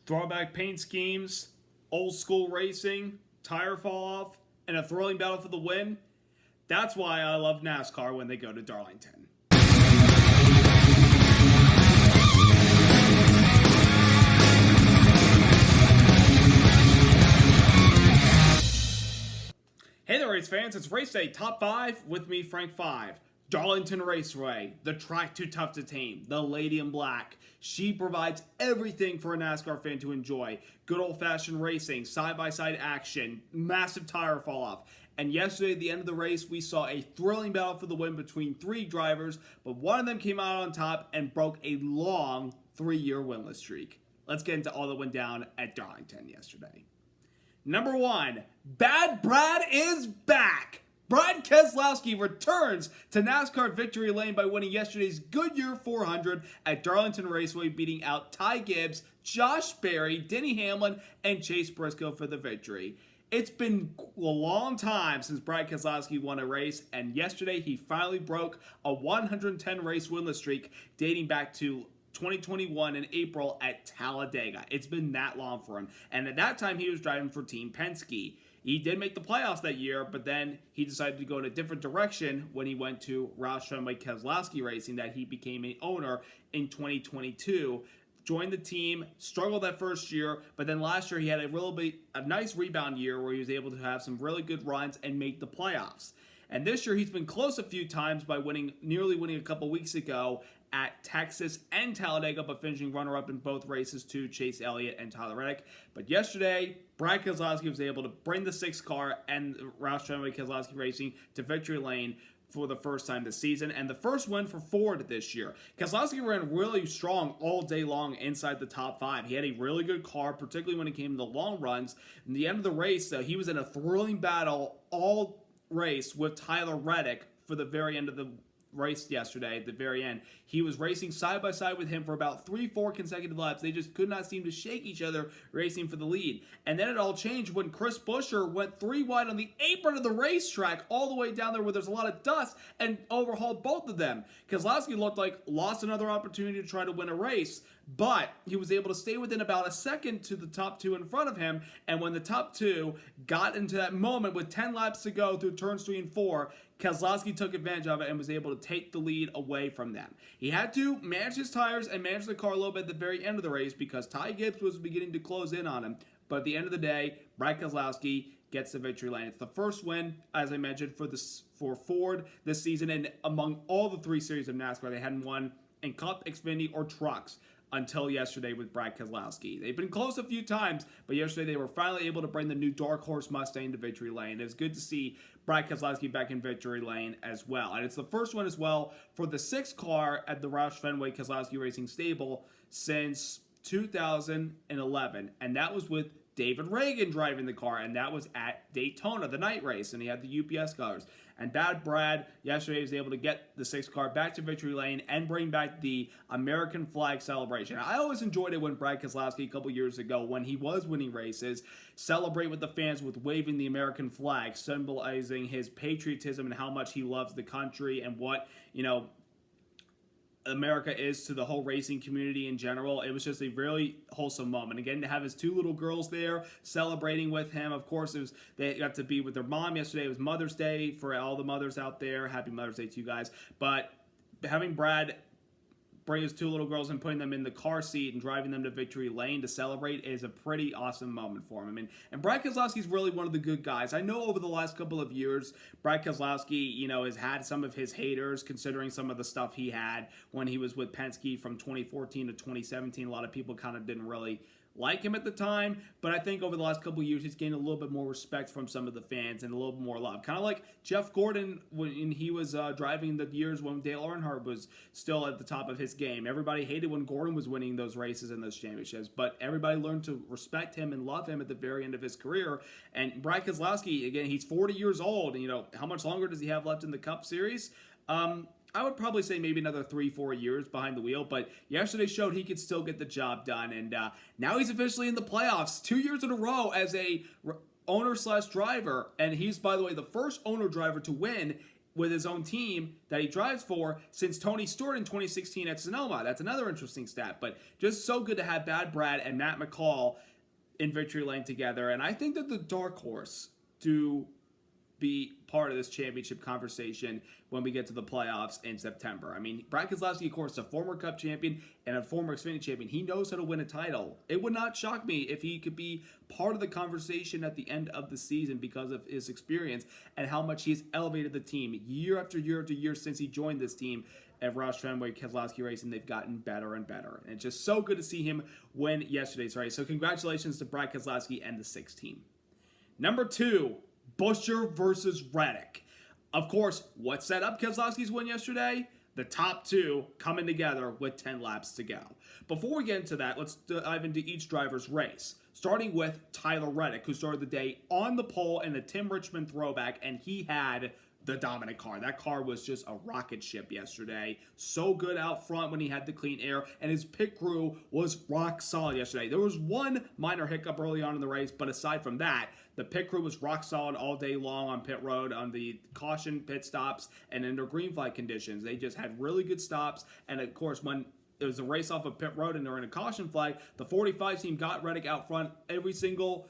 Throwback paint schemes, old school racing, tire fall off, and a thrilling battle for the win. That's why I love NASCAR when they go to Darlington. Hey there, race fans. It's Race Day Top 5 with me, Frank 5. Darlington Raceway, the track too tough to tame, the lady in black. She provides everything for a NASCAR fan to enjoy. Good old-fashioned racing, side-by-side action, massive tire fall-off. And yesterday, at the end of the race, we saw a thrilling battle for the win between three drivers, but one of them came out on top and broke a long 3-year winless streak. Let's get into all that went down at Darlington yesterday. Number 1, Bad Brad is back! Brad Keselowski returns to NASCAR victory lane by winning yesterday's Goodyear 400 at Darlington Raceway, beating out Ty Gibbs, Josh Berry, Denny Hamlin, and Chase Briscoe for the victory. It's been a long time since Brad Keselowski won a race, and yesterday he finally broke a 110-race winless streak dating back to 2021 in April at Talladega. It's been that long for him, and at that time he was driving for Team Penske. He did make the playoffs that year, but then he decided to go in a different direction when he went to Roush Fenway Keselowski Racing, that he became an owner in 2022. Joined the team, struggled that first year, but then last year he had a nice rebound year where he was able to have some really good runs and make the playoffs. And this year he's been close a few times by nearly winning a couple weeks ago at Texas and Talladega, but finishing runner-up in both races to Chase Elliott and Tyler Reddick. But yesterday, Brad Keselowski was able to bring the 6th car and Roush Fenway Keselowski Racing to victory lane for the first time this season, and the first win for Ford this year. Keselowski ran really strong all day long inside the top 5. He had a really good car, particularly when it came to the long runs. In the end of the race, he was in a thrilling battle all race with Tyler Reddick for the very end of the race yesterday. At the very end, he was racing side by side with him for about 3-4 consecutive laps. They just could not seem to shake each other racing for the lead. And then it all changed when Chris Buescher went 3 wide on the apron of the racetrack all the way down there where there's a lot of dust and overhauled both of them. Keselowski looked like lost another opportunity to try to win a race, but he was able to stay within about a second to the top 2 in front of him. And when the top 2 got into that moment with 10 laps to go through turns 3 and 4, Keselowski took advantage of it and was able to take the lead away from them. He had to manage his tires and manage the car a little bit at the very end of the race because Ty Gibbs was beginning to close in on him. But at the end of the day, Brad Keselowski gets the victory lane. It's the first win, as I mentioned, for Ford this season, and among all the 3 series of NASCAR, they hadn't won in Cup, Xfinity, or Trucks until yesterday with Brad Keselowski. They've been close a few times, but yesterday they were finally able to bring the new Dark Horse Mustang to victory lane. It's good to see Brad Keselowski back in victory lane as well. And it's the first one as well for the 6th car at the Roush Fenway Keselowski Racing stable since 2011. And that was with David Reagan driving the car, and that was at Daytona, the night race, and he had the UPS colors. And Bad Brad yesterday was able to get the 6th car back to victory lane and bring back the American flag celebration. I always enjoyed it when Brad Keselowski a couple years ago, when he was winning races, celebrate with the fans with waving the American flag, symbolizing his patriotism and how much he loves the country and what, America is to the whole racing community in general. It was just a really wholesome moment. Again, to have his 2 little girls there celebrating with him. Of course, they got to be with their mom yesterday. It was Mother's Day for all the mothers out there. Happy Mother's Day to you guys. But having Brad bring his 2 little girls and putting them in the car seat and driving them to victory lane to celebrate is a pretty awesome moment for him. And Brad Keselowski is really one of the good guys. I know over the last couple of years, Brad Keselowski, has had some of his haters, considering some of the stuff he had when he was with Penske from 2014 to 2017. A lot of people kind of didn't really like him at the time, but I think over the last couple of years he's gained a little bit more respect from some of the fans and a little bit more love. Kind of like Jeff Gordon when he was driving the years when Dale Earnhardt was still at the top of his game. Everybody hated when Gordon was winning those races and those championships, but everybody learned to respect him and love him at the very end of his career. And Brad Keselowski, again, he's 40 years old, and how much longer does he have left in the Cup Series? I would probably say maybe another 3-4 years behind the wheel, but yesterday showed he could still get the job done, and now he's officially in the playoffs 2 years in a row as a owner/driver, and he's, by the way, the first owner driver to win with his own team that he drives for since Tony Stewart in 2016 at Sonoma. That's another interesting stat. But just so good to have Bad Brad and Matt McCall in victory lane together. And I think that the dark horse to be part of this championship conversation when we get to the playoffs in September. I mean, Brad Keselowski, of course, is a former Cup champion and a former Xfinity champion. He knows how to win a title. It would not shock me if he could be part of the conversation at the end of the season because of his experience and how much he's elevated the team year after year after year since he joined this team at Roush Fenway Keselowski Racing. They've gotten better and better. And it's just so good to see him win yesterday's race. So congratulations to Brad Keselowski and the 6 team. Number 2, Buescher versus Reddick. Of course, what set up Keselowski's win yesterday? The top 2 coming together with 10 laps to go. Before we get into that, let's dive into each driver's race. Starting with Tyler Reddick, who started the day on the pole in the Tim Richmond throwback, and he had the dominant car. That car was just a rocket ship yesterday. So good out front when he had the clean air, and his pit crew was rock solid yesterday. There was one minor hiccup early on in the race, but aside from that, the pit crew was rock solid all day long on pit road, on the caution pit stops, and under green flag conditions. They just had really good stops, and of course, when it was a race off of pit road and they're in a caution flag, the 45 team got Reddick out front every single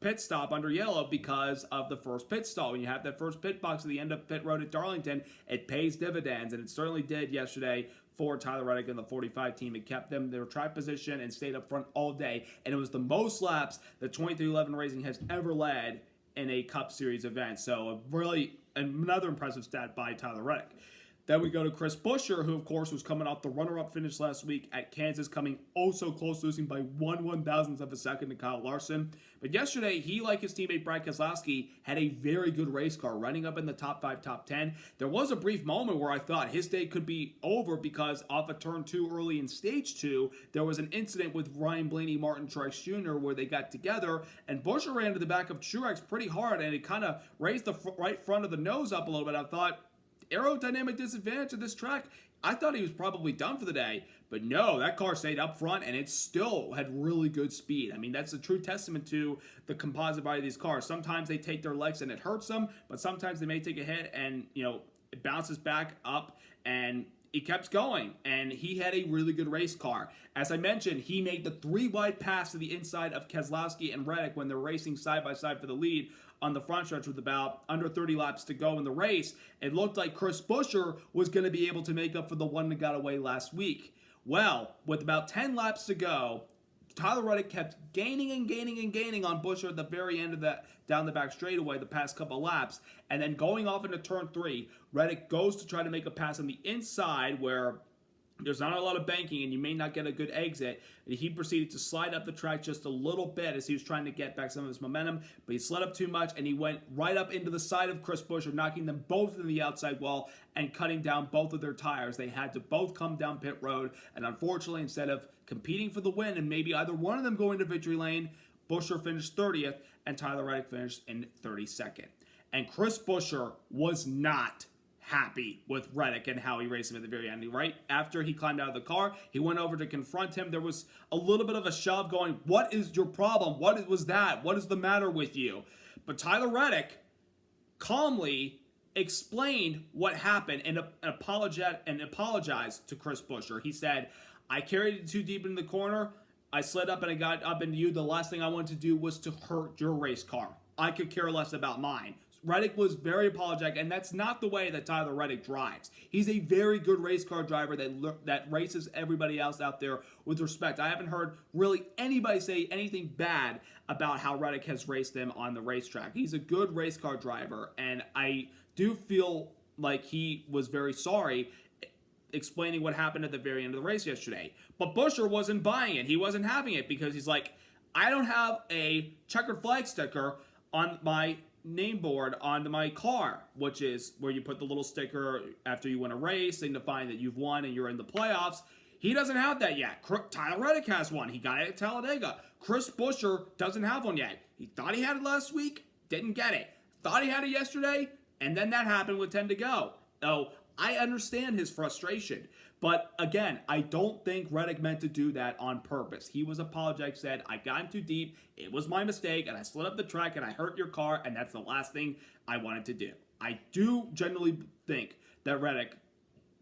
pit stop under yellow because of the first pit stall. When you have that first pit box at the end of pit road at Darlington, it pays dividends, and it certainly did yesterday for Tyler Reddick and the 45 team. It kept them their track position and stayed up front all day, and it was the most laps that 2311 Racing has ever led in a Cup Series event. So another impressive stat by Tyler Reddick. Then we go to Chris Buescher, who, of course, was coming off the runner-up finish last week at Kansas, coming oh so close, losing by 1/1000th of a second to Kyle Larson. But yesterday, he, like his teammate Brad Keselowski, had a very good race car, running up in the top 5, top 10. There was a brief moment where I thought his day could be over because off of turn 2 early in stage 2, there was an incident with Ryan Blaney, Martin Truex Jr., where they got together, and Buescher ran to the back of Truex pretty hard, and it kind of raised the right front of the nose up a little bit. I thought, aerodynamic disadvantage of this track. I thought he was probably done for the day, but no, that car stayed up front and it still had really good speed. I mean, that's a true testament to the composite body of these cars. Sometimes they take their legs and it hurts them, but sometimes they may take a hit and, it bounces back up, and he kept going, and he had a really good race car. As I mentioned, he made the 3-wide pass to the inside of Keselowski and Reddick when they're racing side by side for the lead on the front stretch with about under 30 laps to go in the race. It looked like Chris Buescher was going to be able to make up for the one that got away last week. Well, with about 10 laps to go, Tyler Reddick kept gaining and gaining and gaining on Buescher at the very end of that down the back straightaway the past couple laps, and then going off into turn 3, Reddick goes to try to make a pass on the inside where there's not a lot of banking and you may not get a good exit. And he proceeded to slide up the track just a little bit as he was trying to get back some of his momentum, but he slid up too much and he went right up into the side of Chris Buescher, knocking them both in the outside wall and cutting down both of their tires. They had to both come down pit road, and unfortunately, instead of competing for the win and maybe either one of them going to victory lane, Buescher finished 30th and Tyler Reddick finished in 32nd. And Chris Buescher was not happy with Reddick and how he raced him at the very end. Right after he climbed out of the car, he went over to confront him. There was a little bit of a shove going, "What is your problem? What was that? What is the matter with you?" But Tyler Reddick calmly explained what happened and apologized to Chris Buescher. He said, "I carried it too deep into the corner. I slid up and I got up into you. The last thing I wanted to do was to hurt your race car. I could care less about mine." Reddick was very apologetic, and that's not the way that Tyler Reddick drives. He's a very good race car driver that races everybody else out there with respect. I haven't heard really anybody say anything bad about how Reddick has raced them on the racetrack. He's a good race car driver, and I do feel like he was very sorry explaining what happened at the very end of the race yesterday. But Buescher wasn't buying it. He wasn't having it because he's like, "I don't have a checkered flag sticker on my name board onto my car," which is where you put the little sticker after you win a race signifying that you've won and you're in the playoffs. He doesn't have that yet. Tyler Reddick has one. He got it at Talladega. Chris Buescher doesn't have one yet. He thought he had it last week, didn't get it. Thought he had it yesterday, and then that happened with 10 to go. So I understand his frustration. But again, I don't think Reddick meant to do that on purpose. He was apologetic, said, "I got him too deep, it was my mistake, and I slid up the track and I hurt your car, and that's the last thing I wanted to do." I do generally think that Reddick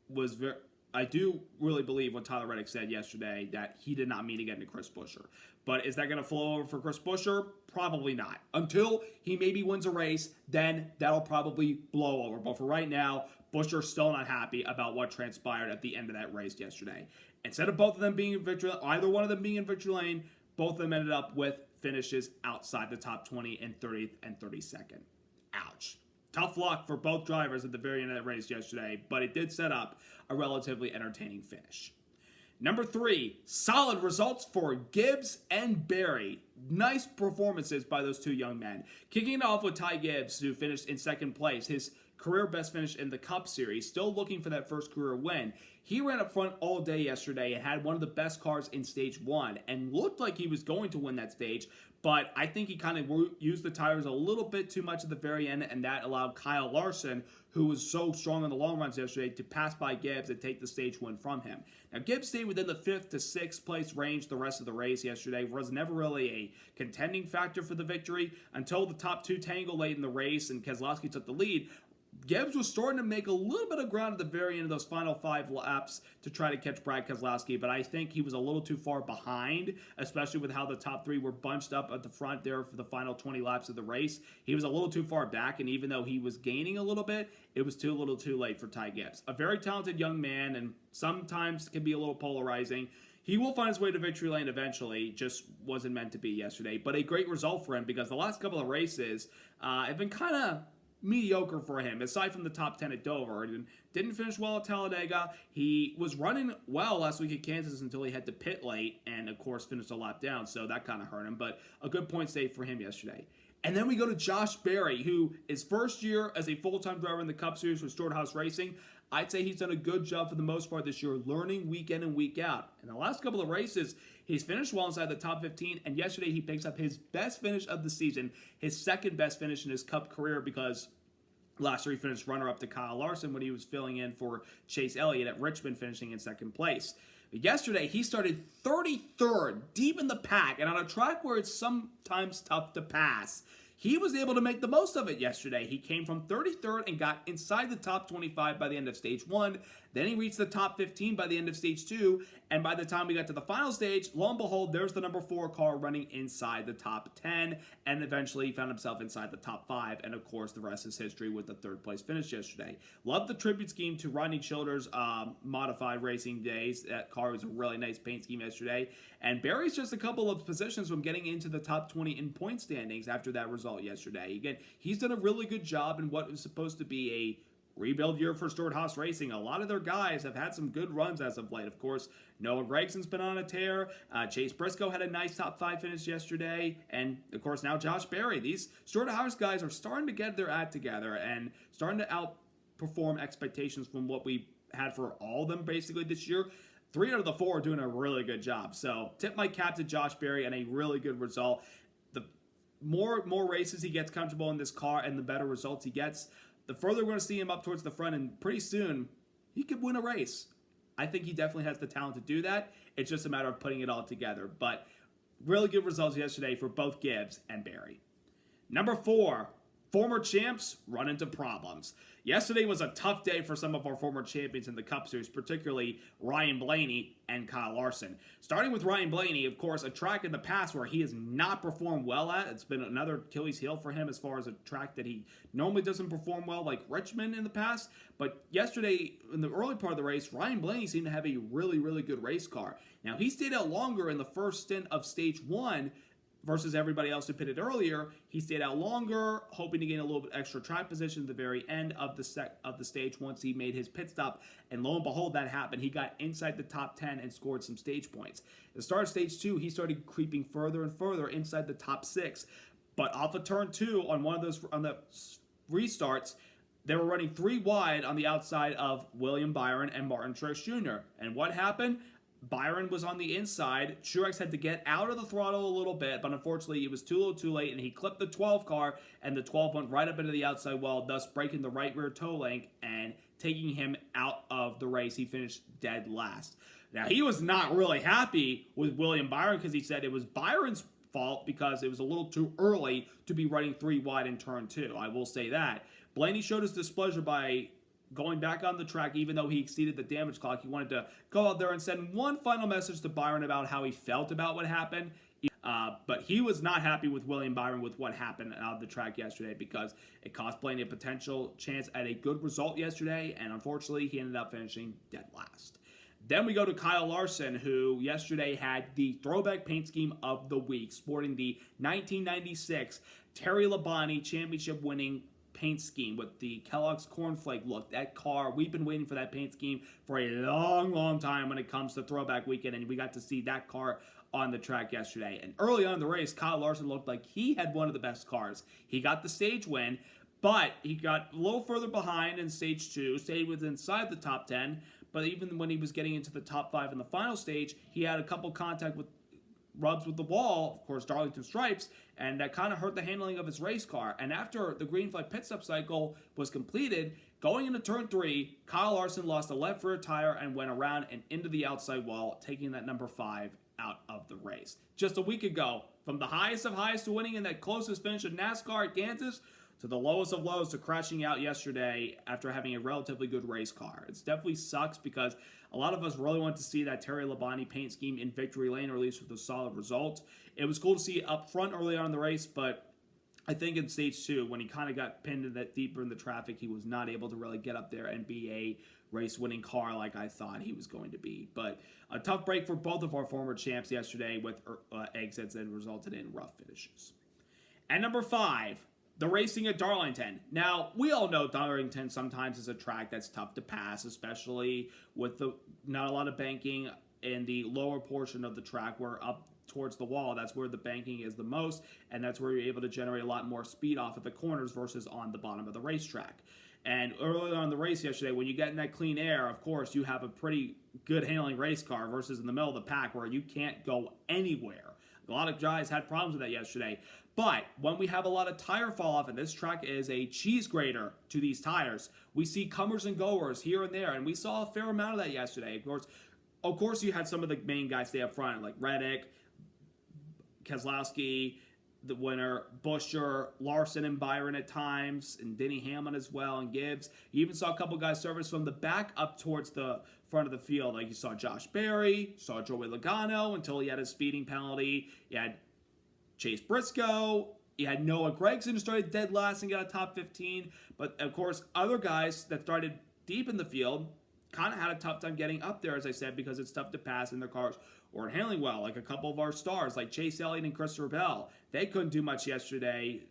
was very. I do really believe what Tyler Reddick said yesterday that he did not mean to get into Chris Buescher. But is that going to flow over for Chris Buescher? Probably not. Until he maybe wins a race, then that'll probably blow over. But for right now, Buescher's still not happy about what transpired at the end of that race yesterday. Instead of both of them being in victory, either one of them being in victory lane, both of them ended up with finishes outside the top 20 in 30th and 32nd. Ouch. Tough luck for both drivers at the very end of that race yesterday, but it did set up a relatively entertaining finish. Number 3, solid results for Gibbs and Berry. Nice performances by those two young men. Kicking it off with Ty Gibbs, who finished in second place, his career best finish in the Cup Series, still looking for that first career win. He ran up front all day yesterday and had one of the best cars in Stage 1 and looked like he was going to win that stage, but I think he kind of used the tires a little bit too much at the very end, and that allowed Kyle Larson, who was so strong in the long runs yesterday, to pass by Gibbs and take the stage win from him. Now, Gibbs stayed within the 5th to 6th place range the rest of the race yesterday, was never really a contending factor for the victory until the top 2 tangled late in the race and Keselowski took the lead. Gibbs was starting to make a little bit of ground at the very end of those final 5 laps to try to catch Brad Keselowski, but I think he was a little too far behind, especially with how the top 3 were bunched up at the front there for the final 20 laps of the race. He was a little too far back, and even though he was gaining a little bit, it was too little too late for Ty Gibbs. A very talented young man, and sometimes can be a little polarizing. He will find his way to victory lane eventually, just wasn't meant to be yesterday, but a great result for him because the last couple of races have been kind of mediocre for him, aside from the top 10 at Dover. And didn't finish well at Talladega. He was running well last week at Kansas until he had to pit late and, of course, finished a lap down, so that kind of hurt him. But a good point save for him yesterday. And then we go to Josh Berry, who is first year as a full-time driver in the Cup Series for Storehouse Racing. I'd say he's done a good job for the most part this year, learning week in and week out. In the last couple of races, he's finished well inside the top 15, and yesterday he picks up his best finish of the season, his second best finish in his Cup career, because last year he finished runner-up to Kyle Larson when he was filling in for Chase Elliott at Richmond, finishing in second place. But yesterday, he started 33rd, deep in the pack, and on a track where it's sometimes tough to pass, he was able to make the most of it yesterday. He came from 33rd and got inside the top 25 by the end of Stage 1. Then he reached the top 15 by the end of Stage 2. And by the time we got to the final stage, lo and behold, there's the number 4 car running inside the top 10. And eventually he found himself inside the top 5. And of course, the rest is history with the 3rd place finish yesterday. Love the tribute scheme to Rodney Childers' modified racing days. That car was a really nice paint scheme yesterday. And Berry's just a couple of positions from getting into the top 20 in point standings after that result yesterday. Again, he's done a really good job in what was supposed to be a rebuild year for Storehouse Racing. A lot of their guys have had some good runs as of late. Of course, Noah Gregson's been on a tear. Chase Briscoe had a nice top 5 finish yesterday. And, of course, now Josh Berry. These Storehouse guys are starting to get their act together and starting to outperform expectations from what we had for all of them basically this year. 3 out of the 4 are doing a really good job. So, tip my cap to Josh Berry and a really good result. The more races he gets comfortable in this car and the better results he gets, the further we're going to see him up towards the front, and pretty soon, he could win a race. I think he definitely has the talent to do that. It's just a matter of putting it all together. But really good results yesterday for both Gibbs and Berry. Number 4, former champs run into problems. Yesterday was a tough day for some of our former champions in the Cup Series, particularly Ryan Blaney and Kyle Larson. Starting with Ryan Blaney, of course, a track in the past where he has not performed well at. It's been another Achilles heel for him as far as a track that he normally doesn't perform well, like Richmond in the past. But yesterday, in the early part of the race, Ryan Blaney seemed to have a really, really good race car. Now, he stayed out longer in the first stint of Stage 1 versus everybody else who pitted earlier. He stayed out longer, hoping to gain a little bit extra track position at the very end of the stage once he made his pit stop. And lo and behold, that happened. He got inside the top 10 and scored some stage points. At the start of Stage 2, he started creeping further and further inside the top 6. But off of turn 2, on the restarts, they were running 3 wide on the outside of William Byron and Martin Truex Jr. And what happened? Byron was on the inside. Truex had to get out of the throttle a little bit, but unfortunately it was too little too late, and he clipped the 12 car, and the 12 went right up into the outside wall, thus breaking the right rear toe link and taking him out of the race. He finished dead last. Now, he was not really happy with William Byron because he said it was Byron's fault because it was a little too early to be running 3 wide in turn 2. I will say that. Blaney showed his displeasure by going back on the track, even though he exceeded the damage clock. He wanted to go out there and send one final message to Byron about how he felt about what happened. But he was not happy with William Byron with what happened out of the track yesterday because it cost Blaney a potential chance at a good result yesterday, and unfortunately he ended up finishing dead last. Then we go to Kyle Larson, who yesterday had the throwback paint scheme of the week, sporting the 1996 Terry Labonte championship-winning paint scheme with the Kellogg's Cornflake look. That car, we've been waiting for that paint scheme for a long time when it comes to throwback weekend, and we got to see that car on the track yesterday. And early on in the race, Kyle Larson looked like he had one of the best cars. He got the stage win, but he got a little further behind in stage 2, stayed within inside the top 10, but even when he was getting into the top 5 in the final stage, he had a couple contact with rubs with the wall, of course, Darlington stripes, and that kind of hurt the handling of his race car. And after the green flag pit stop cycle was completed, going into turn 3, Kyle Larson lost a left rear tire and went around and into the outside wall, taking that number 5 out of the race. Just a week ago, from the highest of highs to winning in that closest finish of NASCAR at Kansas, to the lowest of lows to crashing out yesterday after having a relatively good race car. It definitely sucks because a lot of us really want to see that Terry Labonte paint scheme in victory lane, or at least with a solid result. It was cool to see up front early on in the race, but I think in stage 2, when he kind of got pinned in that deeper in the traffic, he was not able to really get up there and be a race-winning car like I thought he was going to be. But a tough break for both of our former champs yesterday with exits that resulted in rough finishes. And number 5, the racing at Darlington. Now, we all know Darlington sometimes is a track that's tough to pass, especially with the not a lot of banking in the lower portion of the track where up towards the wall, that's where the banking is the most, and that's where you're able to generate a lot more speed off of the corners versus on the bottom of the racetrack. And early on in the race yesterday, when you get in that clean air, of course, you have a pretty good handling race car versus in the middle of the pack where you can't go anywhere. A lot of guys had problems with that yesterday. But when we have a lot of tire fall off, and this track is a cheese grater to these tires, we see comers and goers here and there, and we saw a fair amount of that yesterday. Of course, you had some of the main guys stay up front, like Reddick, Keselowski, the winner, Buescher, Larson and Byron at times, and Denny Hamlin as well, and Gibbs. You even saw a couple guys service from the back up towards the front of the field. Like you saw Josh Berry, saw Joey Logano until he had a speeding penalty. You had Chase Briscoe. You had Noah Gragson who started dead last and got a top 15. But, of course, other guys that started deep in the field kind of had a tough time getting up there, as I said, because it's tough to pass in their cars or handling well. Like a couple of our stars, like Chase Elliott and Christopher Bell. They couldn't do much yesterday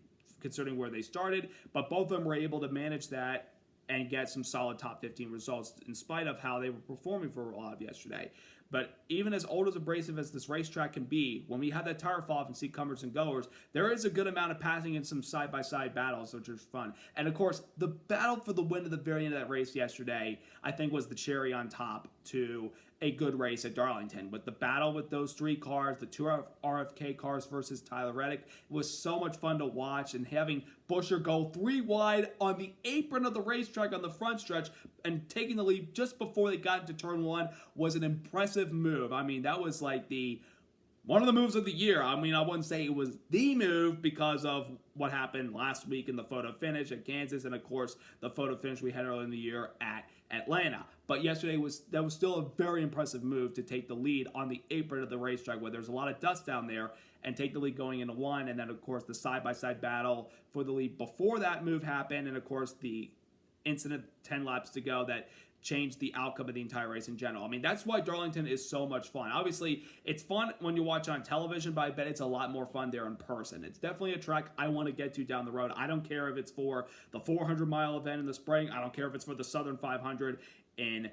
considering where they started, but both of them were able to manage that and get some solid top 15 results in spite of how they were performing for a lot of yesterday. But even as old as abrasive as this racetrack can be, when we have that tire fall off and see comers and goers, there is a good amount of passing in some side-by-side battles, which is fun. And of course, the battle for the win at the very end of that race yesterday, I think was the cherry on top to a good race at Darlington. With the battle with those 3 cars, the 2 RFK cars versus Tyler Reddick, it was so much fun to watch, and having Buescher go 3 wide on the apron of the racetrack on the front stretch and taking the lead just before they got into turn 1 was an impressive move. I mean, that was like one of the moves of the year. I mean, I wouldn't say it was the move because of what happened last week in the photo finish at Kansas, and of course the photo finish we had earlier in the year at Atlanta. But yesterday was still a very impressive move to take the lead on the apron of the racetrack where there's a lot of dust down there and take the lead going into 1. And then, of course, the side-by-side battle for the lead before that move happened. And, of course, the incident 10 laps to go that changed the outcome of the entire race in general. I mean, that's why Darlington is so much fun. Obviously, it's fun when you watch on television, but I bet it's a lot more fun there in person. It's definitely a track I want to get to down the road. I don't care if it's for the 400-mile event in the spring. I don't care if it's for the Southern 500 in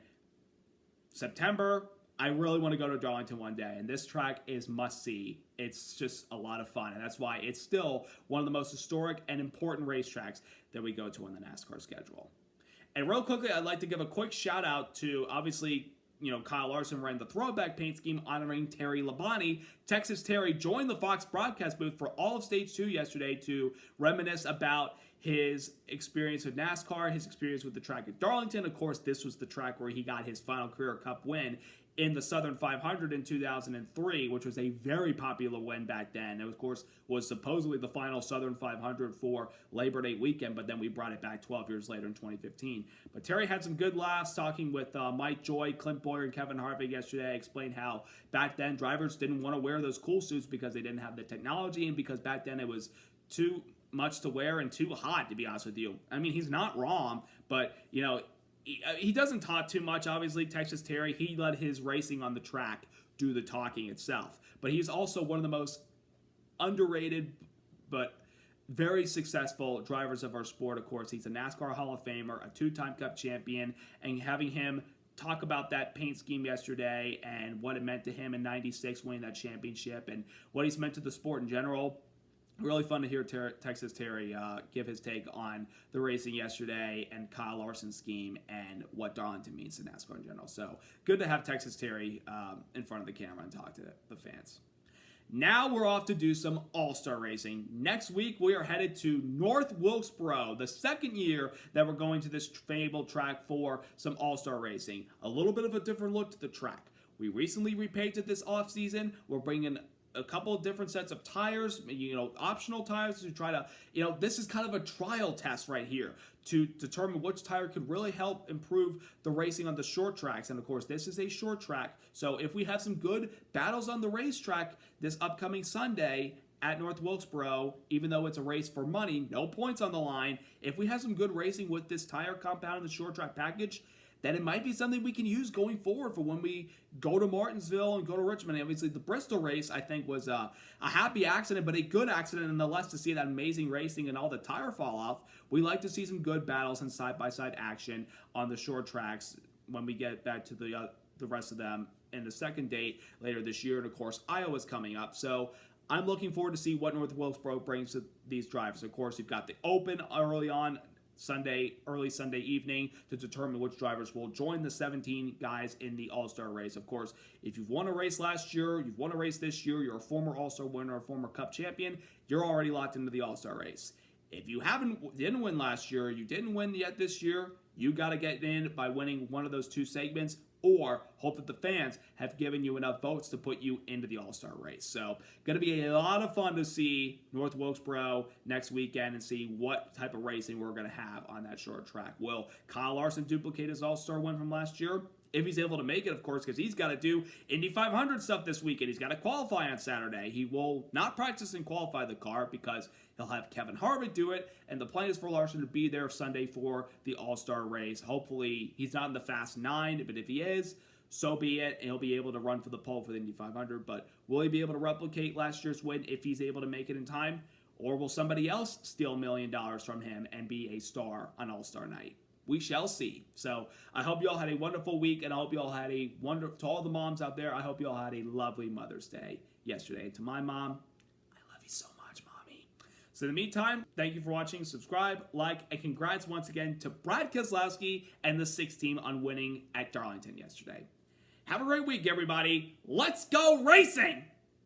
September. I really want to go to Darlington one day, and this track is must-see. It's just a lot of fun, and that's why it's still one of the most historic and important racetracks that we go to on the NASCAR schedule. And real quickly, I'd like to give a quick shout-out to, obviously, Kyle Larson ran the throwback paint scheme honoring Terry Labonte. Texas Terry joined the Fox broadcast booth for all of Stage 2 yesterday to reminisce about his experience with NASCAR, his experience with the track at Darlington. Of course, this was the track where he got his final career Cup win in the Southern 500 in 2003, which was a very popular win back then. It, of course, was supposedly the final Southern 500 for Labor Day weekend, but then we brought it back 12 years later in 2015. But Terry had some good laughs talking with Mike Joy, Clint Boyer, and Kevin Harvick yesterday, explained how back then drivers didn't want to wear those cool suits because they didn't have the technology and because back then it was too much to wear and too hot, to be honest with you. I mean, he's not wrong, but, you know, he doesn't talk too much. Obviously, Texas Terry, he let his racing on the track do the talking itself. But he's also one of the most underrated but very successful drivers of our sport. Of course, he's a NASCAR Hall of Famer, a two-time Cup champion, and having him talk about that paint scheme yesterday and what it meant to him in '96 winning that championship and what he's meant to the sport in general. Really fun to hear Texas Terry give his take on the racing yesterday and Kyle Larson's scheme and what Darlington means to NASCAR in general. So good to have Texas Terry in front of the camera and talk to the fans. Now we're off to do some all-star racing. Next week we are headed to North Wilkesboro, the second year that we're going to this fabled track for some all-star racing. A little bit of a different look to the track. We recently repainted this off-season. We're bringing a couple of different sets of tires, optional tires to try to, this is kind of a trial test right here to determine which tire could really help improve the racing on the short tracks. And of course, this is a short track. So if we have some good battles on the racetrack this upcoming Sunday at North Wilkesboro, even though it's a race for money, no points on the line, if we have some good racing with this tire compound in the short track package, then it might be something we can use going forward for when we go to Martinsville and go to Richmond. And obviously, the Bristol race, I think, was a happy accident, but a good accident nonetheless to see that amazing racing and all the tire fall off. We like to see some good battles and side-by-side action on the short tracks when we get back to the rest of them in the second date later this year. And, of course, Iowa's coming up. So I'm looking forward to see what North Wilkesboro brings to these drivers. Of course, you've got the Open early on, early Sunday evening to determine which drivers will join the 17 guys in the All-Star race. Of course, if you've won a race last year, you've won a race this year, you're a former All-Star winner, a former Cup champion, you're already locked into the All-Star race. If you didn't win last year, you didn't win yet this year, you got to get in by winning one of those two segments or hope that the fans have given you enough votes to put you into the All-Star race. So, going to be a lot of fun to see North Wilkesboro next weekend and see what type of racing we're going to have on that short track. Will Kyle Larson duplicate his All-Star win from last year? If he's able to make it, of course, because he's got to do Indy 500 stuff this weekend. He's got to qualify on Saturday. He will not practice and qualify the car because he'll have Kevin Harvick do it, and the plan is for Larson to be there Sunday for the All-Star race. Hopefully, he's not in the Fast 9, but if he is, so be it, and he'll be able to run for the pole for the Indy 500. But will he be able to replicate last year's win if he's able to make it in time? Or will somebody else steal $1 million from him and be a star on All-Star night? We shall see. So I hope you all had a wonderful week, and I hope you all had to all the moms out there, I hope you all had a lovely Mother's Day yesterday. And to my mom, I love you so much, Mommy. So in the meantime, thank you for watching. Subscribe, like, and congrats once again to Brad Keselowski and the 6 team on winning at Darlington yesterday. Have a great week, everybody. Let's go racing!